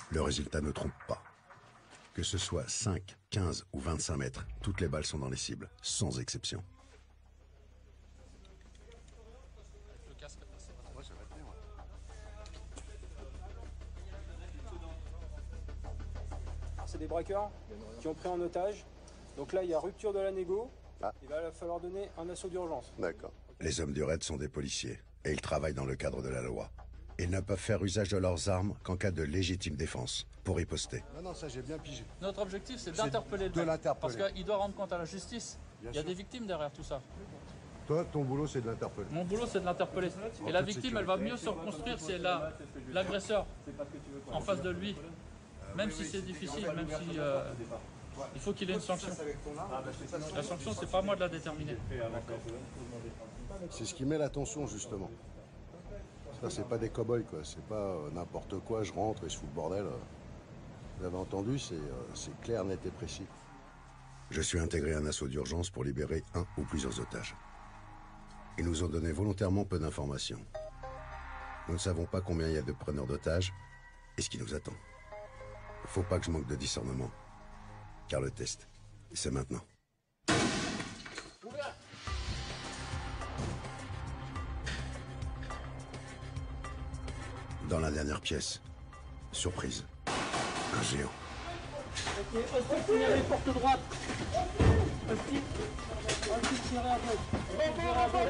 Speaker 2: Le résultat ne trompe pas. Que ce soit 5, 15 ou 25 mètres, toutes les balles sont dans les cibles, sans exception.
Speaker 9: C'est des braqueurs qui ont pris en otage. Donc là, il y a rupture de la négo. Il va falloir donner un assaut d'urgence.
Speaker 5: D'accord.
Speaker 2: Les hommes du raid sont des policiers, et ils travaillent dans le cadre de la loi. Ils ne peuvent faire usage de leurs armes qu'en cas de légitime défense, pour riposter.
Speaker 3: Non, ça j'ai bien pigé.
Speaker 10: Notre objectif, c'est d'interpeller le mec, parce qu'il doit rendre compte à la justice. Il y a des victimes derrière tout ça.
Speaker 3: Toi, ton boulot, c'est de l'interpeller.
Speaker 10: Mon boulot, c'est de l'interpeller. Et la victime, elle va mieux se reconstruire si elle a l'agresseur en face de lui. Même si c'est difficile, même si il faut qu'il ait une sanction. La sanction, c'est pas à moi de la déterminer.
Speaker 3: C'est ce qui met l'attention, justement. Ça, c'est pas des cow-boys, quoi. C'est pas n'importe quoi, je rentre et je fous le bordel. Vous avez entendu, c'est clair, net et précis.
Speaker 2: Je suis intégré à un assaut d'urgence pour libérer un ou plusieurs otages. Ils nous ont donné volontairement peu d'informations. Nous ne savons pas combien il y a de preneurs d'otages et ce qui nous attend. Faut pas que je manque de discernement. Car le test, c'est maintenant. Dans la dernière pièce, surprise, un géant.
Speaker 9: Ok, Hostie, finir les portes droites. Hostie, tirez à gauche. Tirez à gauche.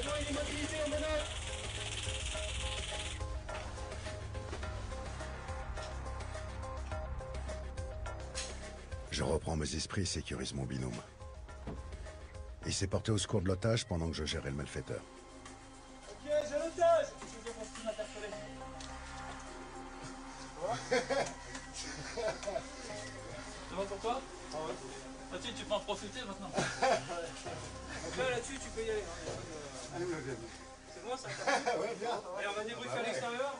Speaker 9: Benoît, il est mobilisé, on Benoît.
Speaker 2: Je reprends mes esprits et sécurise mon binôme. Il s'est porté au secours de l'otage pendant que je gérais le malfaiteur.
Speaker 9: Ok, j'ai l'otage.
Speaker 10: C'est bon pour toi? Ah ouais. Là-dessus, tu peux en profiter maintenant.
Speaker 9: Donc là-dessus, tu peux y aller. Hein. C'est bon, ça? Ouais, bien. Allez, on va débriefer à l'extérieur.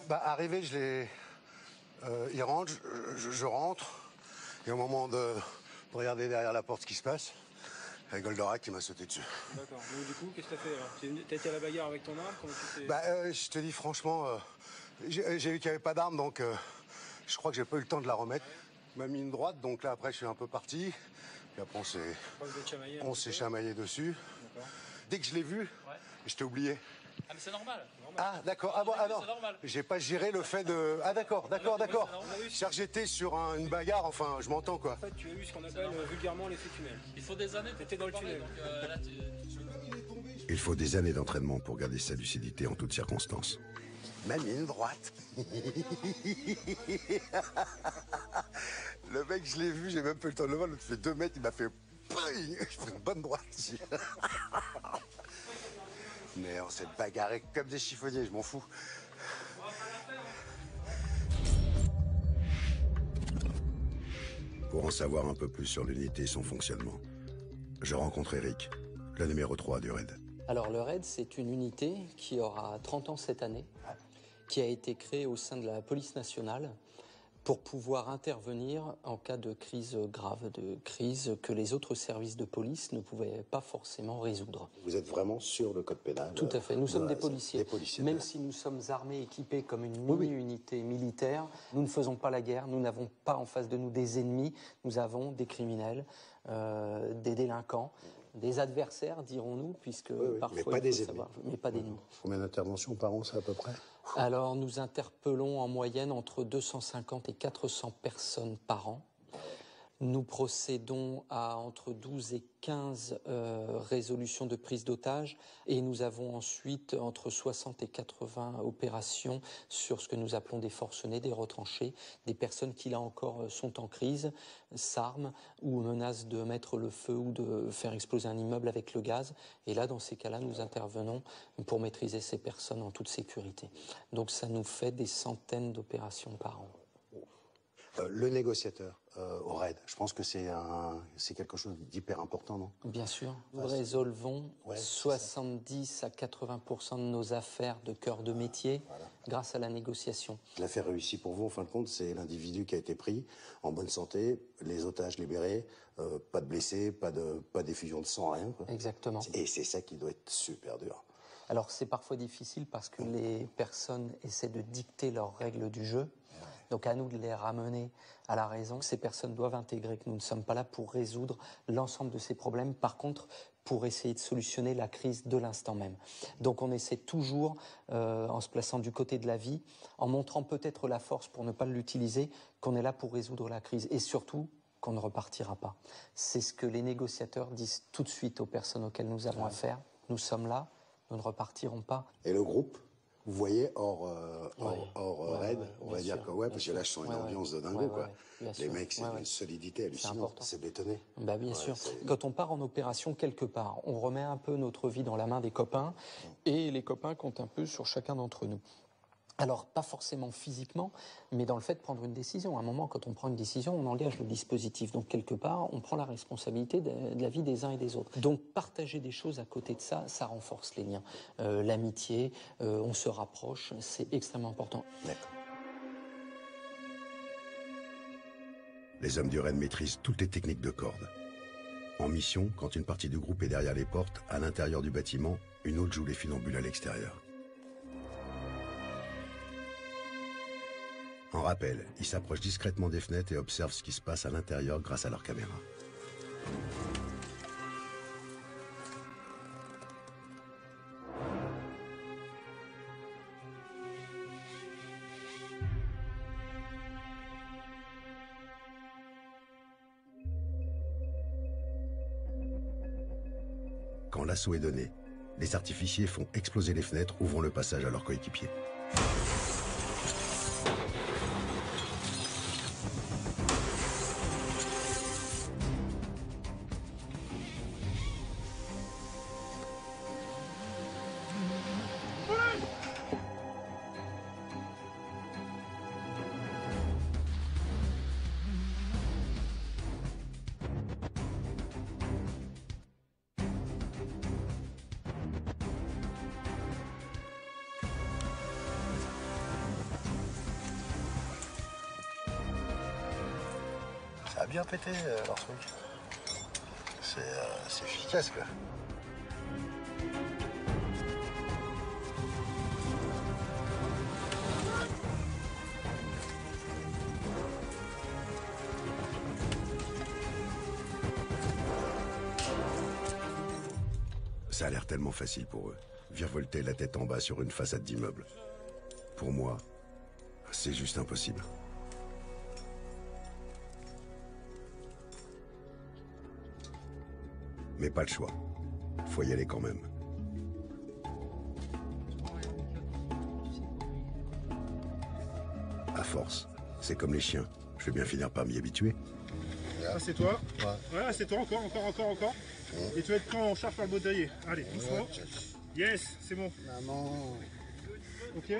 Speaker 3: Bah, arrivé, il rentre, je rentre, et au moment de regarder derrière la porte ce qui se passe, il y a Goldorak qui m'a sauté dessus.
Speaker 9: D'accord. Donc du coup, qu'est-ce que t'as fait alors? T'as été à la bagarre avec ton arme? Comment tu t'es...
Speaker 3: Bah, je te dis franchement, j'ai vu qu'il n'y avait pas d'arme, donc je crois que j'ai pas eu le temps de la remettre. Il m'a mis une droite, donc là après je suis un peu parti. Puis après on s'est chamaillé dessus. Dès que je l'ai vu, je t'ai oublié.
Speaker 10: Ah mais c'est normal.
Speaker 3: Ah d'accord, ah bon, ah non, j'ai pas géré le fait de... Ah d'accord. C'est-à-dire que j'étais sur une bagarre, enfin je m'entends quoi.
Speaker 9: En fait tu as eu ce qu'on appelle vulgairement l'effet tunnel.
Speaker 10: Il faut des années.
Speaker 9: T'étais dans le tunnel.
Speaker 10: Donc, là,
Speaker 2: Il faut des années d'entraînement pour garder sa lucidité en toutes circonstances.
Speaker 3: Même une droite. Le mec, je l'ai vu, j'ai même pas eu le temps de le voir, l'autre fait 2 mètres, il m'a fait... Je fais une bonne droite ici. Mais on s'est bagarré comme des chiffonniers, je m'en fous.
Speaker 2: Pour en savoir un peu plus sur l'unité et son fonctionnement, je rencontre Eric, le numéro 3 du RAID.
Speaker 11: Alors le RAID, c'est une unité qui aura 30 ans cette année, qui a été créée au sein de la police nationale pour pouvoir intervenir en cas de crise grave, de crise que les autres services de police ne pouvaient pas forcément résoudre.
Speaker 3: Vous êtes vraiment sur le code pénal?
Speaker 11: Tout à fait, nous sommes des policiers. Même si nous sommes armés, équipés comme une mini-unité militaire, nous ne faisons pas la guerre, nous n'avons pas en face de nous des ennemis, nous avons des criminels, des délinquants, des adversaires, dirons-nous, puisque parfois...
Speaker 3: Mais pas des ennemis.
Speaker 11: Mais pas d'ennemis.
Speaker 3: Combien d'interventions par an, c'est à peu près?
Speaker 11: Alors, nous interpellons en moyenne entre 250 et 400 personnes par an. Nous procédons à entre 12 et 15 résolutions de prise d'otages et nous avons ensuite entre 60 et 80 opérations sur ce que nous appelons des forcenés, des retranchés, des personnes qui là encore sont en crise, s'arment ou menacent de mettre le feu ou de faire exploser un immeuble avec le gaz. Et là, dans ces cas-là, nous intervenons pour maîtriser ces personnes en toute sécurité. Donc ça nous fait des centaines d'opérations par an.
Speaker 3: Le négociateur au RAID, je pense que c'est quelque chose d'hyper important, non?
Speaker 11: Bien sûr. Nous résolvons 70 à 80% de nos affaires de cœur de métier grâce à la négociation.
Speaker 3: L'affaire réussie pour vous, en fin de compte, c'est l'individu qui a été pris en bonne santé, les otages libérés, pas de blessés, pas d'effusion de sang, rien, quoi.
Speaker 11: Exactement.
Speaker 3: Et c'est ça qui doit être super dur.
Speaker 11: Alors c'est parfois difficile parce que les personnes essaient de dicter leurs règles du jeu. Donc à nous de les ramener à la raison. Ces personnes doivent intégrer que nous ne sommes pas là pour résoudre l'ensemble de ces problèmes. Par contre, pour essayer de solutionner la crise de l'instant même. Donc on essaie toujours, en se plaçant du côté de la vie, en montrant peut-être la force pour ne pas l'utiliser, qu'on est là pour résoudre la crise. Et surtout, qu'on ne repartira pas. C'est ce que les négociateurs disent tout de suite aux personnes auxquelles nous avons affaire. Nous sommes là, nous ne repartirons pas.
Speaker 3: Et le groupe, vous voyez, hors RAID, on va dire que parce que là, je sens une ambiance de dingo, quoi. Les mecs, c'est une solidité hallucinante. C'est bétonné.
Speaker 11: Bah, bien sûr. Quand on part en opération quelque part, on remet un peu notre vie dans la main des copains et les copains comptent un peu sur chacun d'entre nous. Alors, pas forcément physiquement, mais dans le fait de prendre une décision. À un moment, quand on prend une décision, on engage le dispositif. Donc, quelque part, on prend la responsabilité de la vie des uns et des autres. Donc, partager des choses à côté de ça, ça renforce les liens. L'amitié, on se rapproche, c'est extrêmement important.
Speaker 3: D'accord.
Speaker 2: Les hommes du RAID maîtrisent toutes les techniques de corde. En mission, quand une partie du groupe est derrière les portes, à l'intérieur du bâtiment, une autre joue les funambules à l'extérieur. En rappel, ils s'approchent discrètement des fenêtres et observent ce qui se passe à l'intérieur grâce à leur caméra. l'assaut est donné, les artificiers font exploser les fenêtres, ouvrant le passage à leurs coéquipiers.
Speaker 3: Ça a bien pété leur truc. C'est efficace quoi.
Speaker 2: Ça a l'air tellement facile pour eux. Virevolter la tête en bas sur une façade d'immeuble. Pour moi, c'est juste impossible. Mais pas le choix. Faut y aller quand même. À force, c'est comme les chiens. Je vais bien finir par m'y habituer.
Speaker 12: Ah, c'est toi. Ouais, c'est toi, encore. Et tu vas être quand on charge par le baudrier. Allez, doucement. Yes, c'est bon.
Speaker 3: Maman.
Speaker 12: Ok.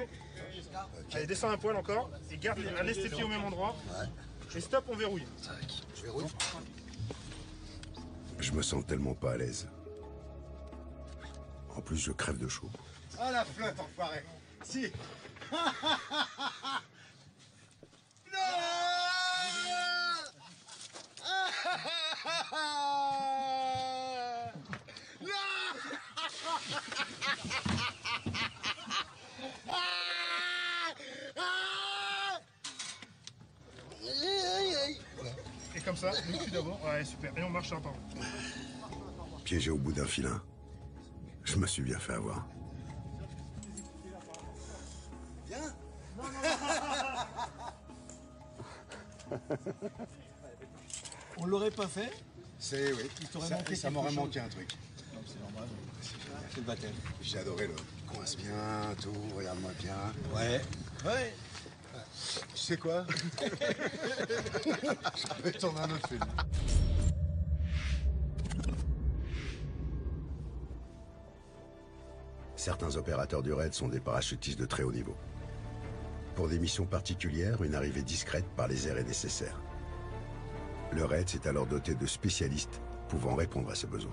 Speaker 12: Allez, descends un poil encore. Et garde, laisse tes pieds au même endroit. Et stop, on verrouille.
Speaker 3: Je verrouille.
Speaker 2: Je me sens tellement pas à l'aise. En plus, je crève de chaud.
Speaker 3: Ah la flotte, enfoiré. Si.
Speaker 12: Et comme ça, le cul d'abord. Ouais, super. Et on marche un par un.
Speaker 2: Piégé au bout d'un filin. Je me suis bien fait avoir.
Speaker 3: Viens.
Speaker 1: On l'aurait pas fait.
Speaker 3: C'est oui. Ça m'aurait manqué un truc.
Speaker 1: C'est normal. C'est le baptême.
Speaker 3: J'ai adoré le coince bien, tout, regarde-moi bien.
Speaker 1: Ouais. Ouais.
Speaker 3: Tu sais quoi? Je vais tourner un autre film.
Speaker 2: Certains opérateurs du raid sont des parachutistes de très haut niveau. Pour des missions particulières, une arrivée discrète par les airs est nécessaire. Le raid s'est alors doté de spécialistes pouvant répondre à ces besoins.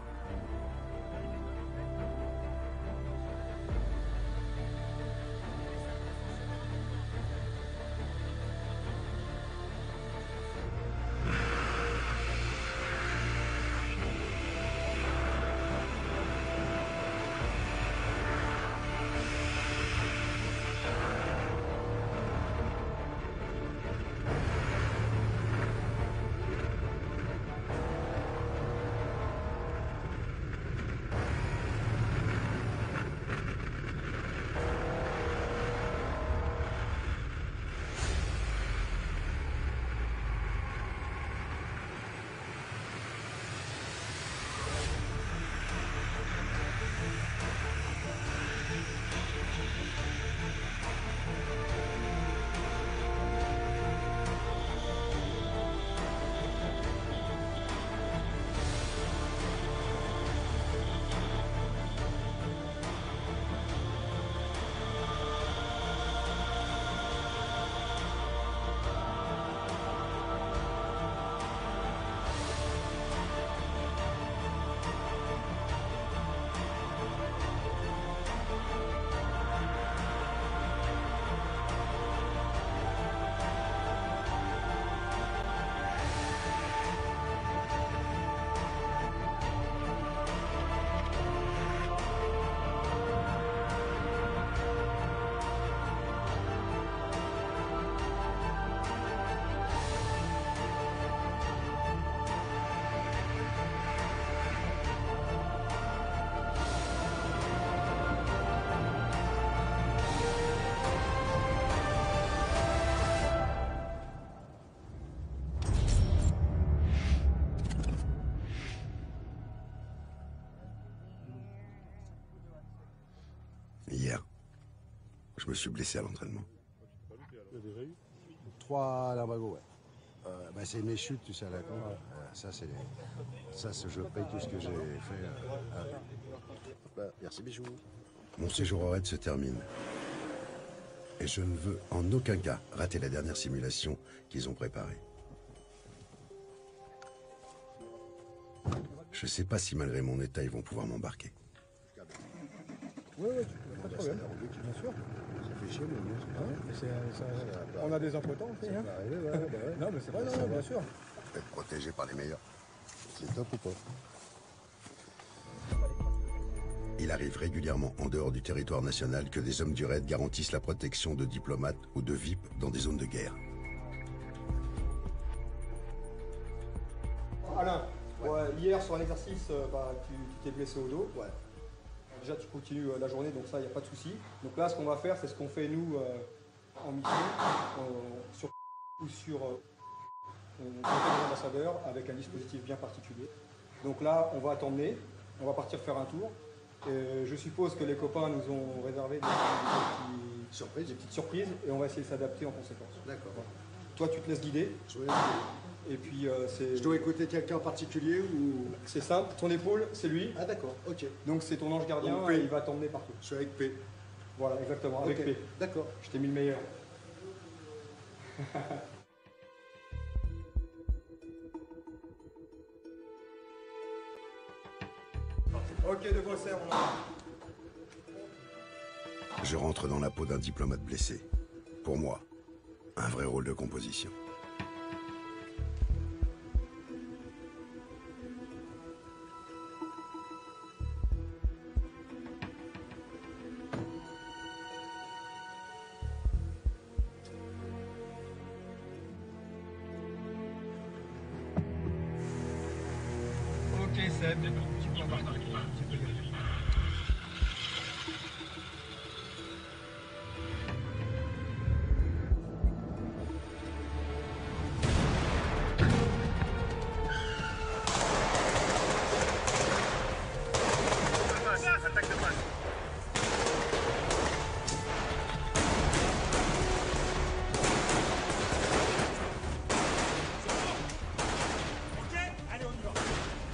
Speaker 2: me suis blessé à l'entraînement.
Speaker 3: 3 lumbago, ouais. C'est mes chutes, tu sais, à la con. Ça, je paye tout ce que j'ai fait. Merci, bijoux.
Speaker 2: Mon séjour au raid se termine. Et je ne veux en aucun cas rater la dernière simulation qu'ils ont préparée. Je sais pas si malgré mon état, ils vont pouvoir m'embarquer.
Speaker 7: Oui, pas de problème. Bien sûr.
Speaker 3: Ça fait chier, mais
Speaker 7: on a des impotents aussi. Hein. Non, mais c'est vrai, non, bien sûr.
Speaker 2: Être protégé par les meilleurs. C'est top ou pas? Il arrive régulièrement en dehors du territoire national que des hommes du raid garantissent la protection de diplomates ou de VIP dans des zones de guerre.
Speaker 7: Alain, hier sur un exercice, tu t'es blessé au dos. Ouais. Déjà tu continues la journée, donc ça, il n'y a pas de souci. Donc là, ce qu'on va faire, c'est ce qu'on fait nous en mission, sur l'ambassadeur avec un dispositif bien particulier. Donc là, on va t'emmener, on va partir faire un tour. Et je suppose que les copains nous ont réservé des petites surprises et on va essayer de s'adapter en conséquence.
Speaker 3: D'accord.
Speaker 7: Voilà. Toi, tu te laisses guider. Et puis c'est.
Speaker 3: Je dois écouter quelqu'un en particulier ou.
Speaker 7: C'est simple, ton épaule, c'est lui.
Speaker 3: Ah d'accord, ok.
Speaker 7: Donc c'est ton ange gardien et il va t'emmener partout.
Speaker 3: Je suis avec P.
Speaker 7: Voilà, exactement, avec P.
Speaker 3: D'accord.
Speaker 7: Je t'ai mis le meilleur. Ok, de Vaussaire, on a.
Speaker 2: Je rentre dans la peau d'un diplomate blessé. Pour moi, un vrai rôle de composition.
Speaker 6: Ok, Seb, tu peux embarquer.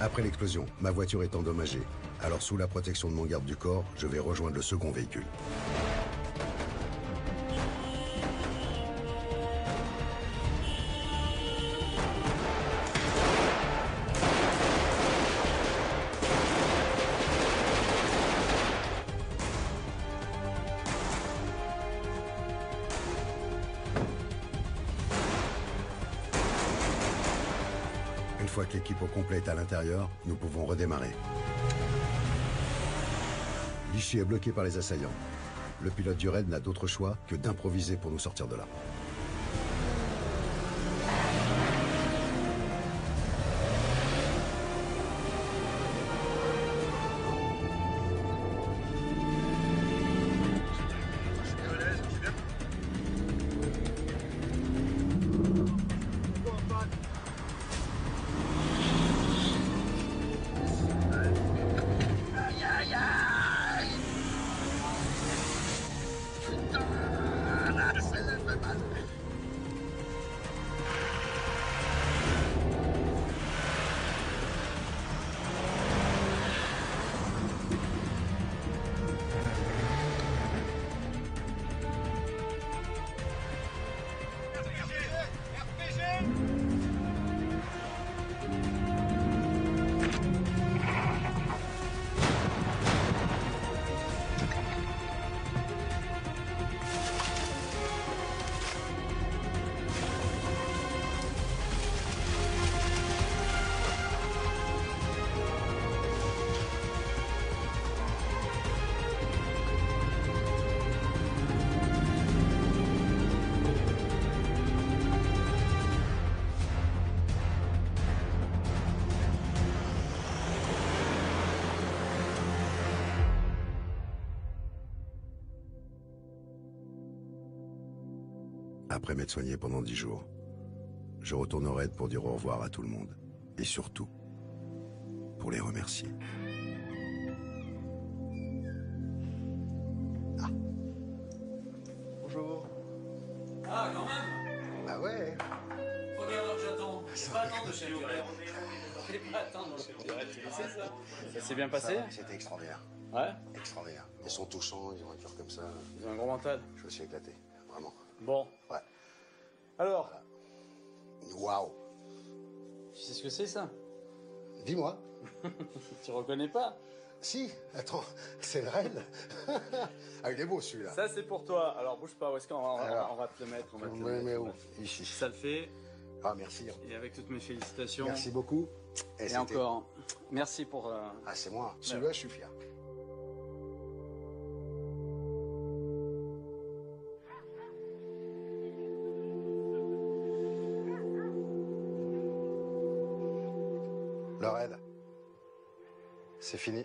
Speaker 2: Après l'explosion, ma voiture est endommagée. Alors sous la protection de mon garde du corps, je vais rejoindre le second véhicule. Une fois que l'équipe au complet est à l'intérieur, nous pouvons redémarrer. L'issue est bloquée par les assaillants. Le pilote du raid n'a d'autre choix que d'improviser pour nous sortir de là. Après m'être soigné pendant 10 jours, je retourne au raid pour dire au revoir à tout le monde. Et surtout, pour les remercier.
Speaker 8: Ah, quand même.
Speaker 3: Bah ouais.
Speaker 8: Regarde alors que j'attends. Je vais pas attendre chez le curé. Je vais pas attendre chez le curé. Tu sais ça? Ça s'est bien passé?
Speaker 3: C'était extraordinaire.
Speaker 8: Ouais?
Speaker 3: Extraordinaire. Ils sont touchants, ils ont un cœur comme ça.
Speaker 8: Ils ont un gros mental.
Speaker 3: Je me suis éclaté, vraiment.
Speaker 8: Bon.
Speaker 3: Ouais.
Speaker 8: Alors?
Speaker 3: Waouh.
Speaker 8: Tu sais ce que c'est ça?
Speaker 3: Dis-moi.
Speaker 8: Tu reconnais pas?
Speaker 3: Si, attends, c'est vrai. Ah, il est beau celui-là.
Speaker 8: Ça c'est pour toi. Alors bouge pas, où est-ce qu'on va, on va te le mettre? On va te le
Speaker 3: Mais
Speaker 8: mettre.
Speaker 3: où? Ici.
Speaker 8: Ça le fait.
Speaker 3: Ah, merci.
Speaker 8: Et avec toutes mes félicitations.
Speaker 3: Merci beaucoup.
Speaker 8: Et encore, merci pour...
Speaker 3: Ah, c'est moi. Celui-là, je suis fier. Lorraine, c'est fini.